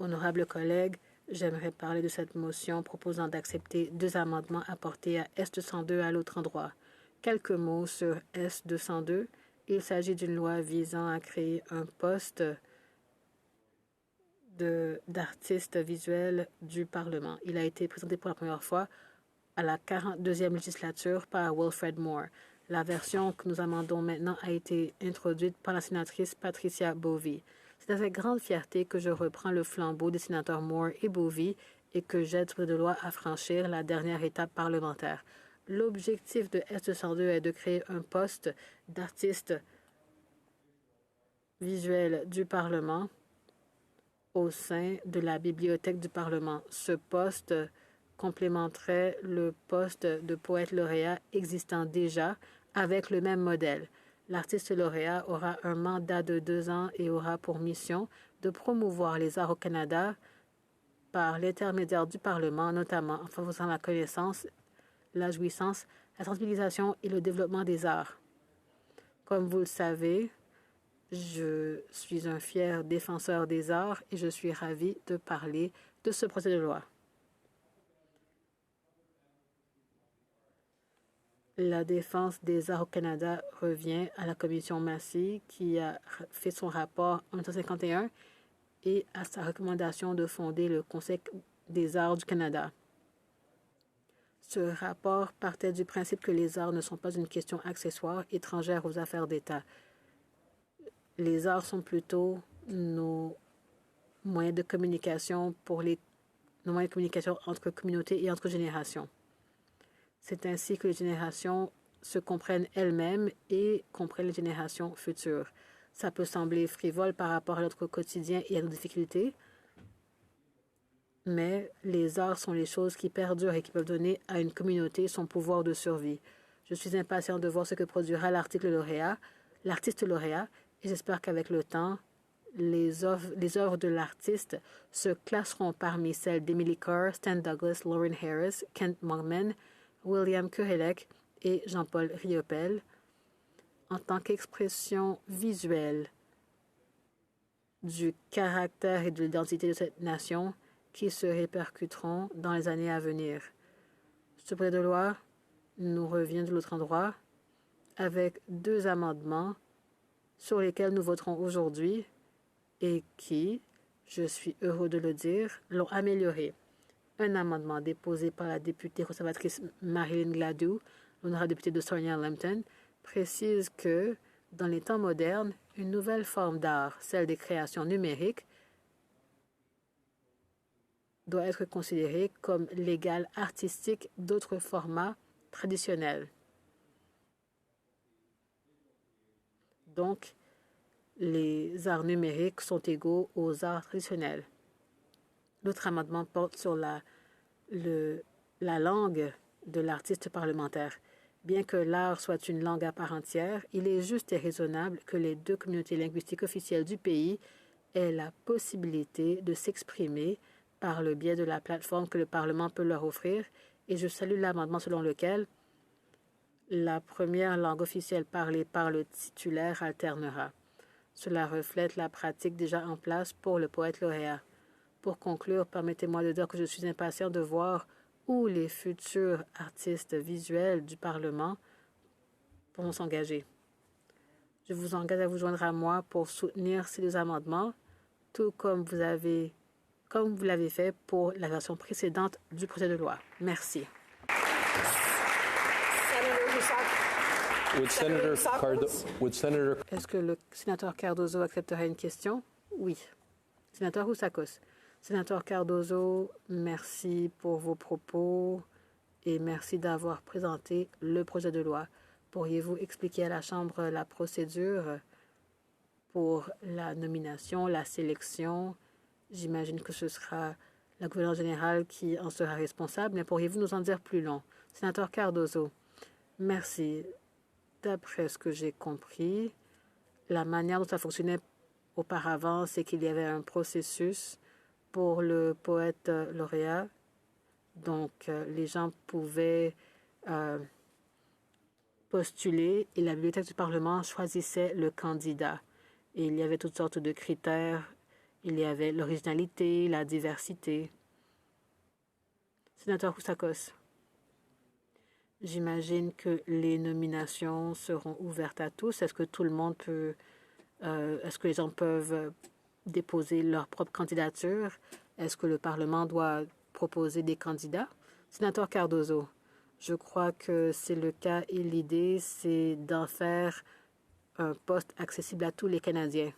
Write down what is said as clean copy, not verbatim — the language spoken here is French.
Honorables collègues, j'aimerais parler de cette motion proposant d'accepter 2 amendements apportés à S202 à l'autre endroit. Quelques mots sur S202. Il s'agit d'une loi visant à créer un poste d'artiste visuel du Parlement. Il a été présenté pour la première fois à la 42e législature par Wilfred Moore. La version que nous amendons maintenant a été introduite par la sénatrice Patricia Bovey. C'est avec grande fierté que je reprends le flambeau des sénateurs Moore et Bovey et que j'aide ce projet de loi à franchir la dernière étape parlementaire. L'objectif de S202 est de créer un poste d'artiste visuel du Parlement au sein de la bibliothèque du Parlement. Ce poste complémenterait le poste de poète lauréat existant déjà avec le même modèle. L'artiste lauréat aura un mandat de 2 ans et aura pour mission de promouvoir les arts au Canada par l'intermédiaire du Parlement, notamment en favorisant la connaissance, la jouissance, la sensibilisation et le développement des arts. Comme vous le savez, je suis un fier défenseur des arts et je suis ravi de parler de ce projet de loi. La défense des arts au Canada revient à la commission Massey qui a fait son rapport en 1951 et à sa recommandation de fonder le Conseil des arts du Canada. Ce rapport partait du principe que les arts ne sont pas une question accessoire étrangère aux affaires d'État. Les arts sont plutôt nos moyens de communication nos moyens de communication entre communautés et entre générations. C'est ainsi que les générations se comprennent elles-mêmes et comprennent les générations futures. Ça peut sembler frivole par rapport à notre quotidien et à nos difficultés, mais les arts sont les choses qui perdurent et qui peuvent donner à une communauté son pouvoir de survie. Je suis impatient de voir ce que produira l'artiste lauréat, et j'espère qu'avec le temps, les œuvres de l'artiste se classeront parmi celles d'Emily Carr, Stan Douglas, Lauren Harris, Kent Monkman, William Kuhelek et Jean-Paul Riopel en tant qu'expression visuelle du caractère et de l'identité de cette nation qui se répercuteront dans les années à venir. Ce projet de loi nous revient de l'autre endroit avec 2 amendements sur lesquels nous voterons aujourd'hui et qui, je suis heureux de le dire, l'ont amélioré. Un amendement déposé par la députée conservatrice Marilyn Gladue, l'honorable députée de Sarnia-Lambton, précise que, dans les temps modernes, une nouvelle forme d'art, celle des créations numériques, doit être considérée comme l'égal artistique d'autres formats traditionnels. Donc, les arts numériques sont égaux aux arts traditionnels. L'autre amendement porte sur la langue de l'artiste parlementaire. Bien que l'art soit une langue à part entière, il est juste et raisonnable que les 2 communautés linguistiques officielles du pays aient la possibilité de s'exprimer par le biais de la plateforme que le Parlement peut leur offrir, et je salue l'amendement selon lequel la première langue officielle parlée par le titulaire alternera. Cela reflète la pratique déjà en place pour le poète lauréat. Pour conclure, permettez-moi de dire que je suis impatient de voir où les futurs artistes visuels du Parlement pourront s'engager. Je vous engage à vous joindre à moi pour soutenir ces 2 amendements, tout comme vous l'avez fait pour la version précédente du projet de loi. Merci. Est-ce que le sénateur Cardozo accepterait une question? Oui. Sénateur Oussakos. Sénateur Cardozo, merci pour vos propos et merci d'avoir présenté le projet de loi. Pourriez-vous expliquer à la Chambre la procédure pour la nomination, la sélection? J'imagine que ce sera la gouverneure générale qui en sera responsable, mais pourriez-vous nous en dire plus long? Sénateur Cardozo, merci. D'après ce que j'ai compris, la manière dont ça fonctionnait auparavant, c'est qu'il y avait un processus pour le poète lauréat. Donc, les gens pouvaient postuler et la bibliothèque du Parlement choisissait le candidat. Et il y avait toutes sortes de critères Il y avait l'originalité, la diversité. Sénateur Koussakos, j'imagine que les nominations seront ouvertes à tous. Est-ce que tout le monde peut... est-ce que les gens peuvent déposer leur propre candidature? Est-ce que le Parlement doit proposer des candidats? Sénateur Cardozo, je crois que c'est le cas et l'idée, c'est d'en faire un poste accessible à tous les Canadiens.